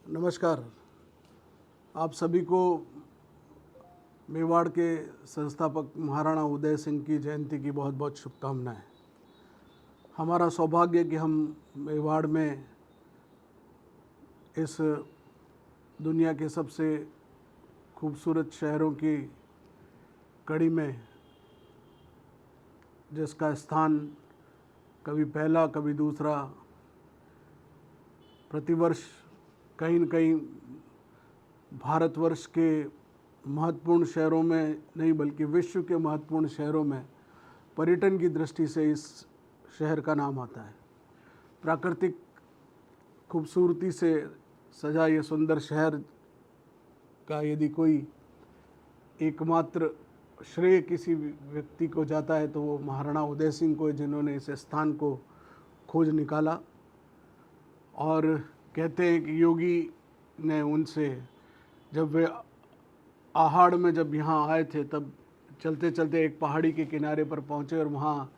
नमस्कार। आप सभी को मेवाड़ के संस्थापक महाराणा उदय सिंह की जयंती की बहुत बहुत शुभकामनाएं। हमारा सौभाग्य कि हम मेवाड़ में इस दुनिया के सबसे खूबसूरत शहरों की कड़ी में, जिसका स्थान कभी पहला कभी दूसरा, प्रतिवर्ष कहीं न कहीं भारतवर्ष के महत्वपूर्ण शहरों में नहीं बल्कि विश्व के महत्वपूर्ण शहरों में पर्यटन की दृष्टि से इस शहर का नाम आता है। प्राकृतिक खूबसूरती से सजा ये सुंदर शहर का यदि कोई एकमात्र श्रेय किसी व्यक्ति को जाता है तो वो महाराणा उदय सिंह को, जिन्होंने इस स्थान को खोज निकाला। और कहते हैं कि योगी ने उनसे, जब वे आहाड़ में जब यहाँ आए थे, तब चलते चलते एक पहाड़ी के किनारे पर पहुँचे और वहाँ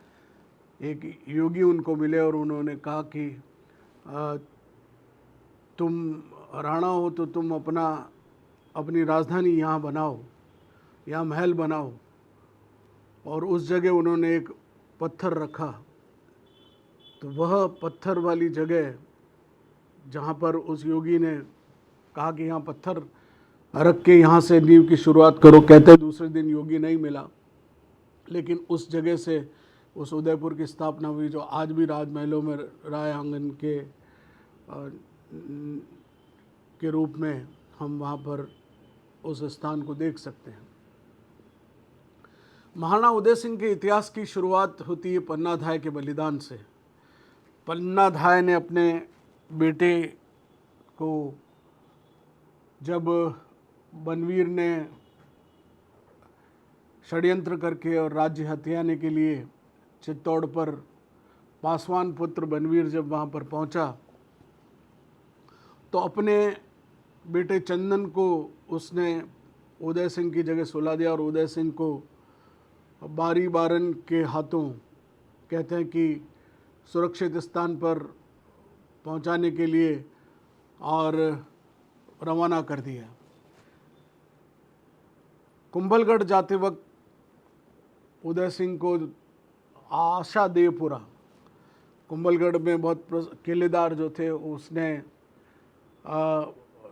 एक योगी उनको मिले और उन्होंने कहा कि तुम राणा हो तो तुम अपनी राजधानी यहाँ बनाओ, यहाँ महल बनाओ। और उस जगह उन्होंने एक पत्थर रखा। तो वह पत्थर वाली जगह जहाँ पर उस योगी ने कहा कि यहाँ पत्थर रख के यहाँ से नींव की शुरुआत करो, कहते दूसरे दिन योगी नहीं मिला, लेकिन उस जगह से उस उदयपुर की स्थापना हुई, जो आज भी राजमहलों में राय आंगन के रूप में हम वहाँ पर उस स्थान को देख सकते हैं। महाराणा उदय सिंह के इतिहास की शुरुआत होती है पन्नाधाय के बलिदान से। पन्नाधाय ने अपने बेटे को, जब बनवीर ने षड्यंत्र करके और राज्य हथियाने के लिए चित्तौड़ पर पासवान पुत्र बनवीर जब वहाँ पर पहुँचा, तो अपने बेटे चंदन को उसने उदय सिंह की जगह सुला दिया और उदय सिंह को बारी बारन के हाथों, कहते हैं कि सुरक्षित स्थान पर पहुंचाने के लिए, और रवाना कर दिया। कुंभलगढ़ जाते वक्त उदय सिंह को आशादेवपुरा, कुंभलगढ़ में बहुत किलेदार जो थे, उसने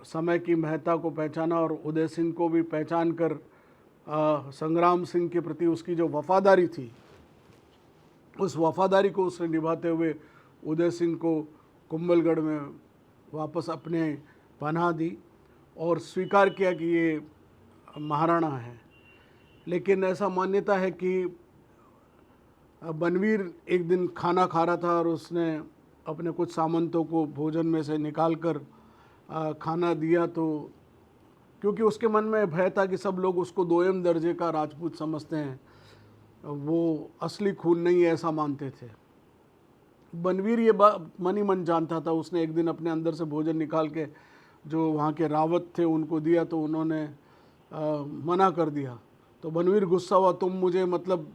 समय की महत्ता को पहचाना और उदय सिंह को भी पहचान कर संग्राम सिंह के प्रति उसकी जो वफादारी थी, उस वफादारी को उसने निभाते हुए उदय सिंह को कुंभलगढ़ में वापस अपने पनाह दी और स्वीकार किया कि ये महाराणा है। लेकिन ऐसा मान्यता है कि बनवीर एक दिन खाना खा रहा था और उसने अपने कुछ सामंतों को भोजन में से निकाल कर खाना दिया, तो क्योंकि उसके मन में भय था कि सब लोग उसको दोयम दर्जे का राजपूत समझते हैं, वो असली खून नहीं है, ऐसा मानते थे। बनवीर ये बात मन ही मन जानता था। उसने एक दिन अपने अंदर से भोजन निकाल के जो वहाँ के रावत थे उनको दिया, तो उन्होंने मना कर दिया। तो बनवीर गुस्सा हुआ, तुम मुझे मतलब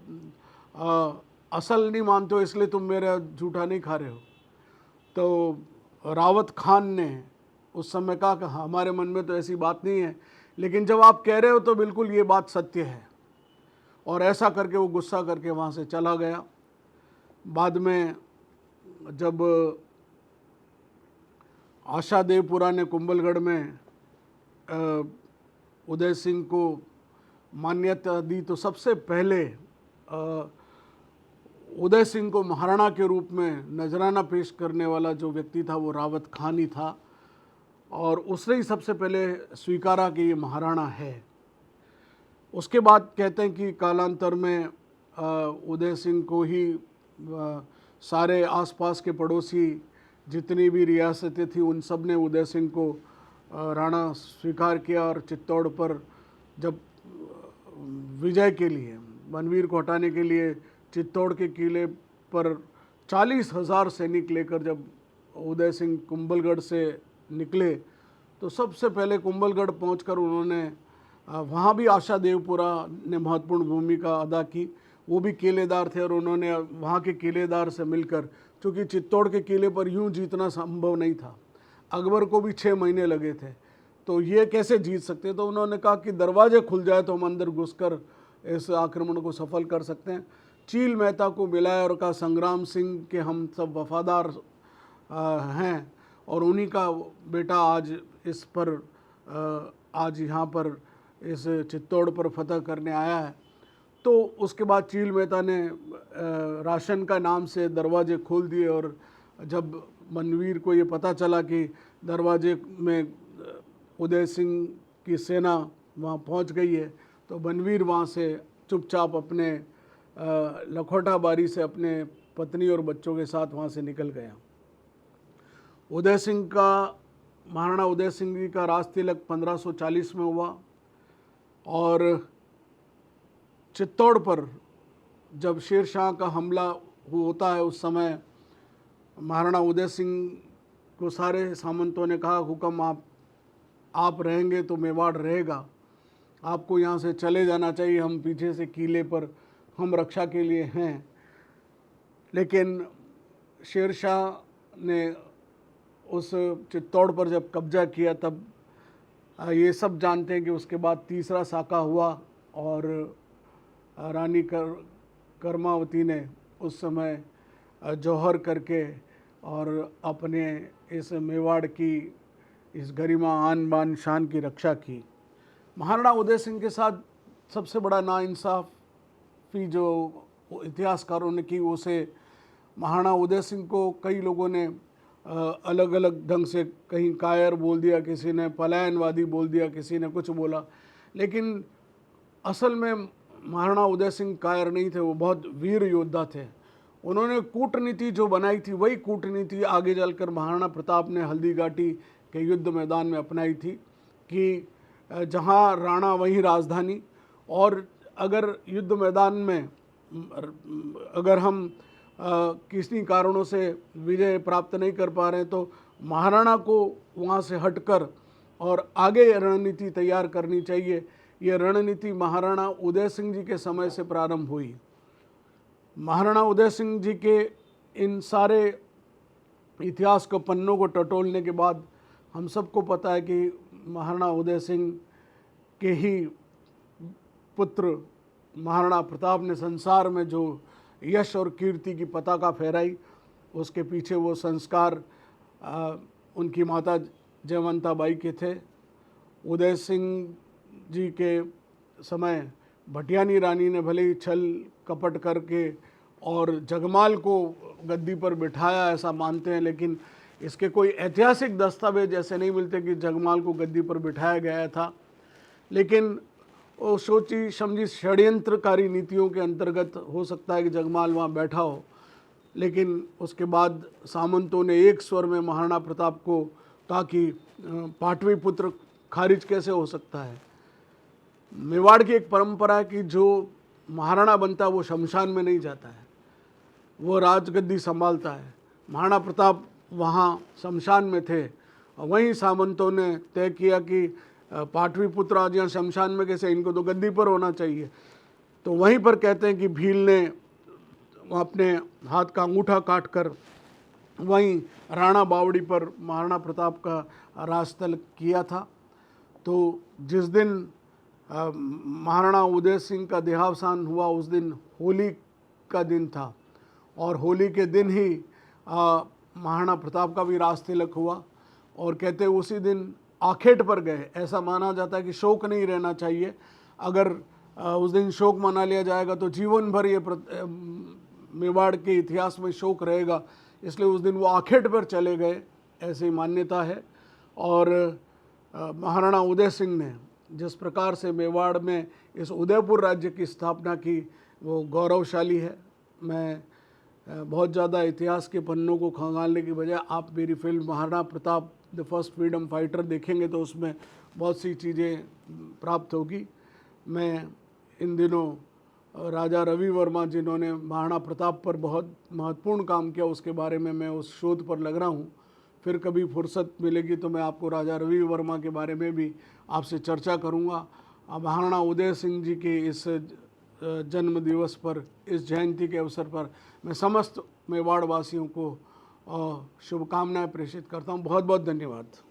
असल नहीं मानते हो, इसलिए तुम मेरा झूठा नहीं खा रहे हो। तो रावत खान ने उस समय कहा कि हमारे मन में तो ऐसी बात नहीं है, लेकिन जब आप कह रहे हो तो बिल्कुल ये बात सत्य है। और ऐसा करके वो गुस्सा करके वहाँ से चला गया। बाद में जब आशादेवपुरा ने कुंभलगढ़ में उदय सिंह को मान्यता दी, तो सबसे पहले उदय सिंह को महाराणा के रूप में नजराना पेश करने वाला जो व्यक्ति था वो रावत खान ही था, और उसने ही सबसे पहले स्वीकारा कि ये महाराणा है। उसके बाद कहते हैं कि कालांतर में उदय सिंह को ही सारे आसपास के पड़ोसी जितनी भी रियासतें थी उन सब ने उदय सिंह को राणा स्वीकार किया। और चित्तौड़ पर जब विजय के लिए, बनवीर को हटाने के लिए चित्तौड़ के किले पर 40,000 सैनिक लेकर जब उदय सिंह कुंभलगढ़ से निकले, तो सबसे पहले कुंभलगढ़ पहुंचकर उन्होंने वहाँ भी आशादेवपुरा ने महत्वपूर्ण भूमिका अदा की। वो भी किलेदार थे और उन्होंने वहाँ के किलेदार से मिलकर, चूँकि चित्तौड़ के किले पर यूँ जीतना संभव नहीं था, अकबर को भी 6 महीने लगे थे, तो ये कैसे जीत सकते? तो उन्होंने कहा कि दरवाजे खुल जाए तो हम अंदर घुसकर इस आक्रमण को सफल कर सकते हैं। चील मेहता को मिलाया और कहा संग्राम सिंह के हम सब वफादार हैं और उन्हीं का बेटा आज इस पर आज यहाँ पर इस चित्तौड़ पर फतह करने आया है। तो उसके बाद चील मेहता ने राशन का नाम से दरवाजे खोल दिए और जब मनवीर को ये पता चला कि दरवाजे में उदय सिंह की सेना वहाँ पहुँच गई है, तो मनवीर वहाँ से चुपचाप अपने लखोटा बारी से अपने पत्नी और बच्चों के साथ वहाँ से निकल गया। महाराणा उदय सिंह जी का राज तिलक 1540 में हुआ और चित्तौड़ पर जब शेर शाह का हमला होता है उस समय महाराणा उदय सिंह को सारे सामंतों ने कहा हुक्म आप रहेंगे तो मेवाड़ रहेगा, आपको यहाँ से चले जाना चाहिए, हम पीछे से किले पर हम रक्षा के लिए हैं। लेकिन शेर शाह ने उस चित्तौड़ पर जब कब्जा किया तब ये सब जानते हैं कि उसके बाद तीसरा साका हुआ और रानी कर्मावती ने उस समय जौहर करके और अपने इस मेवाड़ की इस गरिमा आन बान शान की रक्षा की। महाराणा उदय सिंह के साथ सबसे बड़ा नाइंसाफ़ी जो इतिहासकारों ने की, उसे महाराणा उदय सिंह को कई लोगों ने अलग अलग ढंग से, कहीं कायर बोल दिया, किसी ने पलायनवादी बोल दिया, किसी ने कुछ बोला, लेकिन असल में महाराणा उदय सिंह कायर नहीं थे, वो बहुत वीर योद्धा थे। उन्होंने कूटनीति जो बनाई थी वही कूटनीति आगे चलकर महाराणा प्रताप ने हल्दीघाटी के युद्ध मैदान में अपनाई थी कि जहाँ राणा वहीं राजधानी, और अगर युद्ध मैदान में अगर हम किसी कारणों से विजय प्राप्त नहीं कर पा रहे हैं तो महाराणा को वहाँ से हटकर और आगे रणनीति तैयार करनी चाहिए। ये रणनीति महाराणा उदय सिंह जी के समय से प्रारंभ हुई। महाराणा उदय सिंह जी के इन सारे इतिहास को पन्नों को टटोलने के बाद हम सबको पता है कि महाराणा उदय सिंह के ही पुत्र महाराणा प्रताप ने संसार में जो यश और कीर्ति की पताका फहराई, उसके पीछे वो संस्कार उनकी माता जयवंता बाई के थे। उदय सिंह जी के समय भटियानी रानी ने भले ही छल कपट करके और जगमाल को गद्दी पर बिठाया ऐसा मानते हैं, लेकिन इसके कोई ऐतिहासिक दस्तावेज ऐसे नहीं मिलते कि जगमाल को गद्दी पर बिठाया गया था। लेकिन वो सोची समझी षड्यंत्रकारी नीतियों के अंतर्गत हो सकता है कि जगमाल वहाँ बैठा हो, लेकिन उसके बाद सामंतों ने एक स्वर में महाराणा प्रताप को कहा कि पाटवी पुत्र खारिज कैसे हो सकता है। मेवाड़ की एक परंपरा है कि जो महाराणा बनता है वो शमशान में नहीं जाता है, वो राजगद्दी संभालता है। महाराणा प्रताप वहाँ शमशान में थे और वहीं सामंतों ने तय किया कि पाटवी पुत्र आज यहाँ शमशान में कैसे, इनको तो गद्दी पर होना चाहिए। तो वहीं पर कहते हैं कि भील ने अपने हाथ का अंगूठा काट कर वहीं राणा बावड़ी पर महाराणा प्रताप का राजतल किया था। तो जिस दिन महाराणा उदय सिंह का देहावसान हुआ उस दिन होली का दिन था और होली के दिन ही महाराणा प्रताप का भी राज तिलक हुआ। और कहते उसी दिन आखेट पर गए। ऐसा माना जाता है कि शोक नहीं रहना चाहिए, अगर उस दिन शोक मना लिया जाएगा तो जीवन भर ये मेवाड़ के इतिहास में शोक रहेगा, इसलिए उस दिन वो आखेट पर चले गए, ऐसी मान्यता है। और महाराणा उदय सिंह ने जिस प्रकार से मेवाड़ में इस उदयपुर राज्य की स्थापना की वो गौरवशाली है। मैं बहुत ज़्यादा इतिहास के पन्नों को खंगालने की बजाय आप मेरी film Maharana Pratap the first freedom fighter देखेंगे तो उसमें बहुत सी चीज़ें प्राप्त होगी। मैं इन दिनों राजा रवि वर्मा जिन्होंने महाराणा प्रताप पर बहुत महत्वपूर्ण काम किया उसके बारे में मैं उस शोध पर लग रहा हूँ। फिर कभी फुर्सत मिलेगी तो मैं आपको राजा रवि वर्मा के बारे में भी आपसे चर्चा करूँगा। महाराणा उदय सिंह जी के इस जन्म दिवस पर, इस जयंती के अवसर पर मैं समस्त मेवाड़ वासियों को शुभकामनाएं प्रेषित करता हूँ। बहुत बहुत धन्यवाद।